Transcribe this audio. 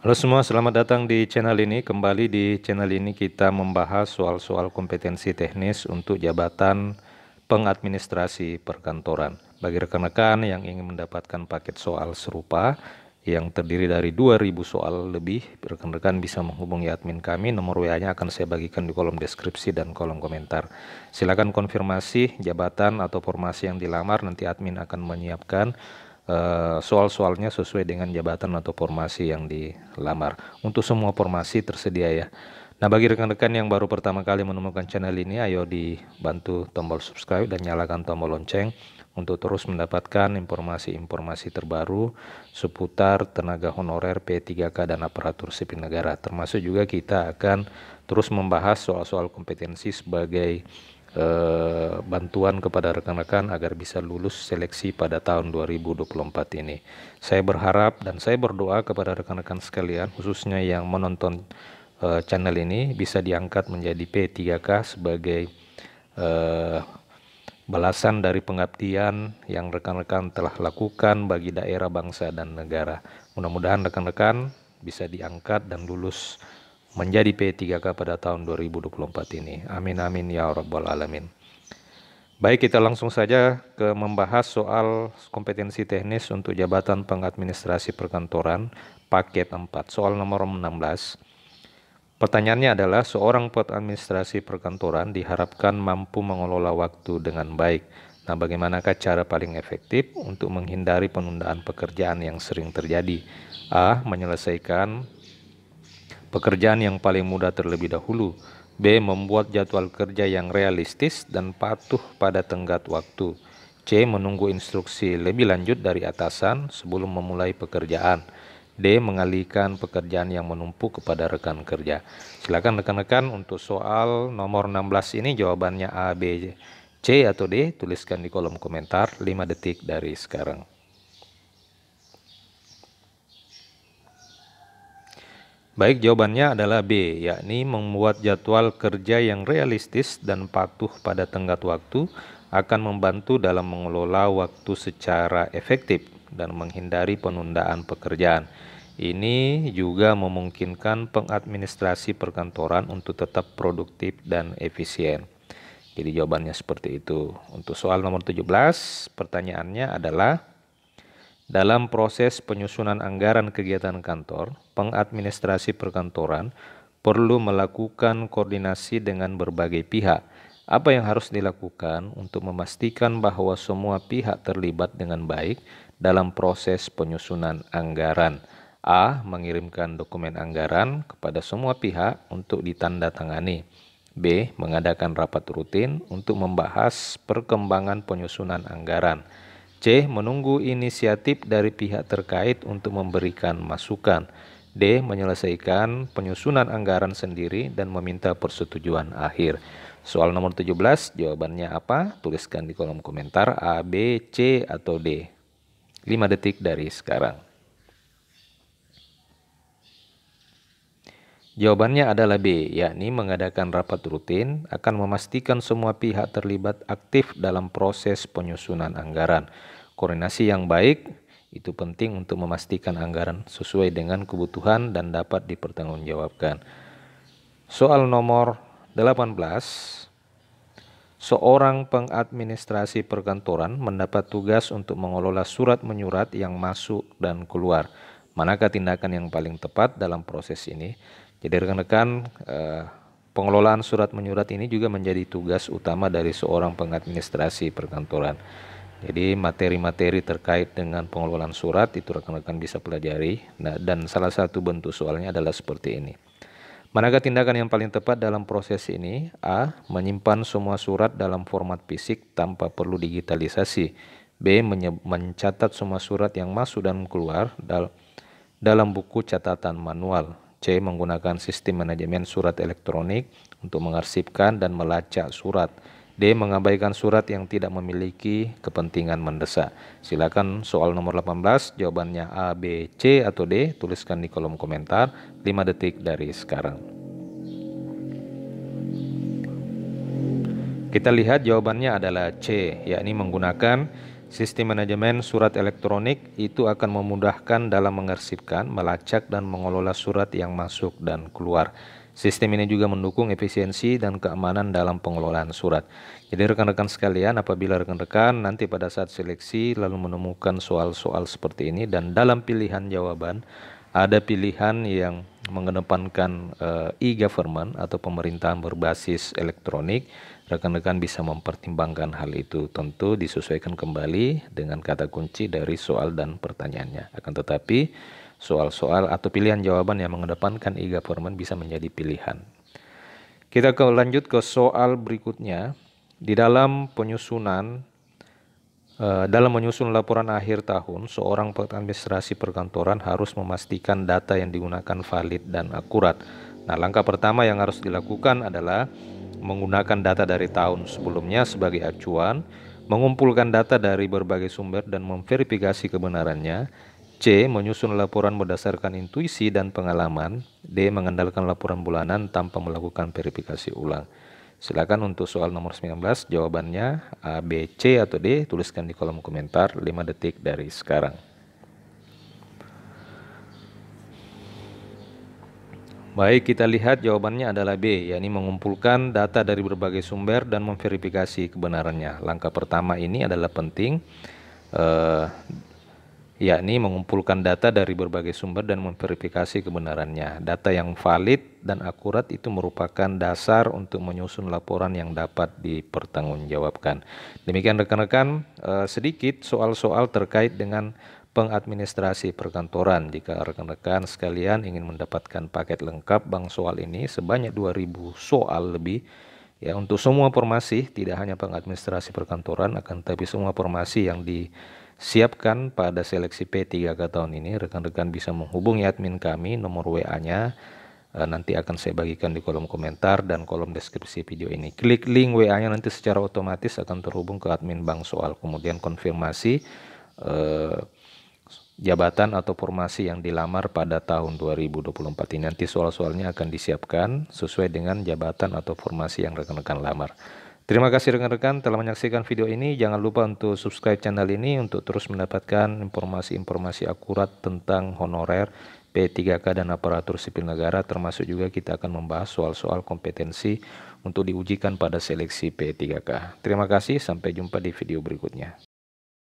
Halo semua, selamat datang di channel ini. Kembali di channel ini kita membahas soal-soal kompetensi teknis untuk jabatan pengadministrasi perkantoran. Bagi rekan-rekan yang ingin mendapatkan paket soal serupa yang terdiri dari 2000 soal lebih, rekan-rekan bisa menghubungi admin kami. Nomor WA-nya akan saya bagikan di kolom deskripsi dan kolom komentar. Silakan konfirmasi jabatan atau formasi yang dilamar, nanti admin akan menyiapkan soal-soalnya sesuai dengan jabatan atau formasi yang dilamar. Untuk semua formasi tersedia ya. Nah, bagi rekan-rekan yang baru pertama kali menemukan channel ini, ayo dibantu tombol subscribe dan nyalakan tombol lonceng untuk terus mendapatkan informasi-informasi terbaru seputar tenaga honorer P3K dan aparatur sipil negara. Termasuk juga kita akan terus membahas soal-soal kompetensi sebagai bantuan kepada rekan-rekan agar bisa lulus seleksi pada tahun 2024 ini. Saya berharap dan saya berdoa kepada rekan-rekan sekalian, khususnya yang menonton channel ini, bisa diangkat menjadi P3K sebagai balasan dari pengabdian yang rekan-rekan telah lakukan bagi daerah, bangsa, dan negara. Mudah-mudahan rekan-rekan bisa diangkat dan lulus menjadi P3K pada tahun 2024 ini. Amin amin ya rabbal alamin. Baik, kita langsung saja ke membahas soal kompetensi teknis untuk jabatan pengadministrasi perkantoran paket 4. Soal nomor 16. Pertanyaannya adalah, seorang pengadministrasi perkantoran diharapkan mampu mengelola waktu dengan baik. Nah, bagaimanakah cara paling efektif untuk menghindari penundaan pekerjaan yang sering terjadi? A. Menyelesaikan pekerjaan yang paling mudah terlebih dahulu. B. Membuat jadwal kerja yang realistis dan patuh pada tenggat waktu. C. Menunggu instruksi lebih lanjut dari atasan sebelum memulai pekerjaan. D. Mengalihkan pekerjaan yang menumpuk kepada rekan kerja. Silakan rekan-rekan untuk soal nomor 16 ini jawabannya A, B, C atau D. Tuliskan di kolom komentar 5 detik dari sekarang. Baik, jawabannya adalah B, yakni membuat jadwal kerja yang realistis dan patuh pada tenggat waktu akan membantu dalam mengelola waktu secara efektif dan menghindari penundaan pekerjaan. Ini juga memungkinkan pengadministrasi perkantoran untuk tetap produktif dan efisien. Jadi jawabannya seperti itu. Untuk soal nomor 17, pertanyaannya adalah, dalam proses penyusunan anggaran kegiatan kantor, pengadministrasi perkantoran perlu melakukan koordinasi dengan berbagai pihak. Apa yang harus dilakukan untuk memastikan bahwa semua pihak terlibat dengan baik dalam proses penyusunan anggaran? A. Mengirimkan dokumen anggaran kepada semua pihak untuk ditandatangani. B. Mengadakan rapat rutin untuk membahas perkembangan penyusunan anggaran. C. Menunggu inisiatif dari pihak terkait untuk memberikan masukan. D. Menyelesaikan penyusunan anggaran sendiri dan meminta persetujuan akhir. Soal nomor 17, jawabannya apa? Tuliskan di kolom komentar A, B, C, atau D. 5 detik dari sekarang. Jawabannya adalah B, yakni mengadakan rapat rutin akan memastikan semua pihak terlibat aktif dalam proses penyusunan anggaran. Koordinasi yang baik itu penting untuk memastikan anggaran sesuai dengan kebutuhan dan dapat dipertanggungjawabkan. Soal nomor 18. Seorang pengadministrasi perkantoran mendapat tugas untuk mengelola surat menyurat yang masuk dan keluar. Manakah tindakan yang paling tepat dalam proses ini? Jadi rekan-rekan, pengelolaan surat menyurat ini juga menjadi tugas utama dari seorang pengadministrasi perkantoran. Jadi materi-materi terkait dengan pengelolaan surat itu rekan-rekan bisa pelajari. Nah, dan salah satu bentuk soalnya adalah seperti ini. Manakah tindakan yang paling tepat dalam proses ini? A. Menyimpan semua surat dalam format fisik tanpa perlu digitalisasi. B. Mencatat semua surat yang masuk dan keluar dalam buku catatan manual. C. Menggunakan sistem manajemen surat elektronik untuk mengarsipkan dan melacak surat. D. Mengabaikan surat yang tidak memiliki kepentingan mendesak. Silakan soal nomor 18, jawabannya A, B, C, atau D. Tuliskan di kolom komentar 5 detik dari sekarang. Kita lihat jawabannya adalah C, yakni menggunakan Sistem manajemen surat elektronik itu akan memudahkan dalam mengarsipkan, melacak, dan mengelola surat yang masuk dan keluar. Sistem ini juga mendukung efisiensi dan keamanan dalam pengelolaan surat. Jadi rekan-rekan sekalian, apabila rekan-rekan nanti pada saat seleksi lalu menemukan soal-soal seperti ini dan dalam pilihan jawaban ada pilihan yang mengedepankan e-government atau pemerintahan berbasis elektronik, rekan-rekan bisa mempertimbangkan hal itu. Tentu disesuaikan kembali dengan kata kunci dari soal dan pertanyaannya. Akan tetapi soal-soal atau pilihan jawaban yang mengedepankan e-government bisa menjadi pilihan. Kita lanjut ke soal berikutnya. Di dalam menyusun laporan akhir tahun, seorang pengadministrasi perkantoran harus memastikan data yang digunakan valid dan akurat. Nah, langkah pertama yang harus dilakukan adalah menggunakan data dari tahun sebelumnya sebagai acuan, mengumpulkan data dari berbagai sumber dan memverifikasi kebenarannya. C. Menyusun laporan berdasarkan intuisi dan pengalaman. D. Mengandalkan laporan bulanan tanpa melakukan verifikasi ulang. Silakan untuk soal nomor 19, jawabannya A, B, C, atau D, tuliskan di kolom komentar 5 detik dari sekarang. Baik, kita lihat jawabannya adalah B, yakni mengumpulkan data dari berbagai sumber dan memverifikasi kebenarannya. Langkah pertama ini adalah penting, yakni mengumpulkan data dari berbagai sumber dan memverifikasi kebenarannya. Data yang valid dan akurat itu merupakan dasar untuk menyusun laporan yang dapat dipertanggungjawabkan. Demikian rekan-rekan, sedikit soal-soal terkait dengan pengadministrasi perkantoran. Jika rekan-rekan sekalian ingin mendapatkan paket lengkap bank soal ini sebanyak 2000 soal lebih, ya, untuk semua formasi, tidak hanya pengadministrasi perkantoran, akan tetapi semua formasi yang disiapkan pada seleksi P3K tahun ini, rekan-rekan bisa menghubungi admin kami, nomor WA-nya nanti akan saya bagikan di kolom komentar dan kolom deskripsi video ini. Klik link WA-nya, nanti secara otomatis akan terhubung ke admin bank soal, kemudian konfirmasi jabatan atau formasi yang dilamar pada tahun 2024 ini. Nanti soal-soalnya akan disiapkan sesuai dengan jabatan atau formasi yang rekan-rekan lamar. Terima kasih rekan-rekan telah menyaksikan video ini. Jangan lupa untuk subscribe channel ini untuk terus mendapatkan informasi-informasi akurat tentang honorer, P3K dan aparatur sipil negara, termasuk juga kita akan membahas soal-soal kompetensi untuk diujikan pada seleksi P3K. Terima kasih, sampai jumpa di video berikutnya.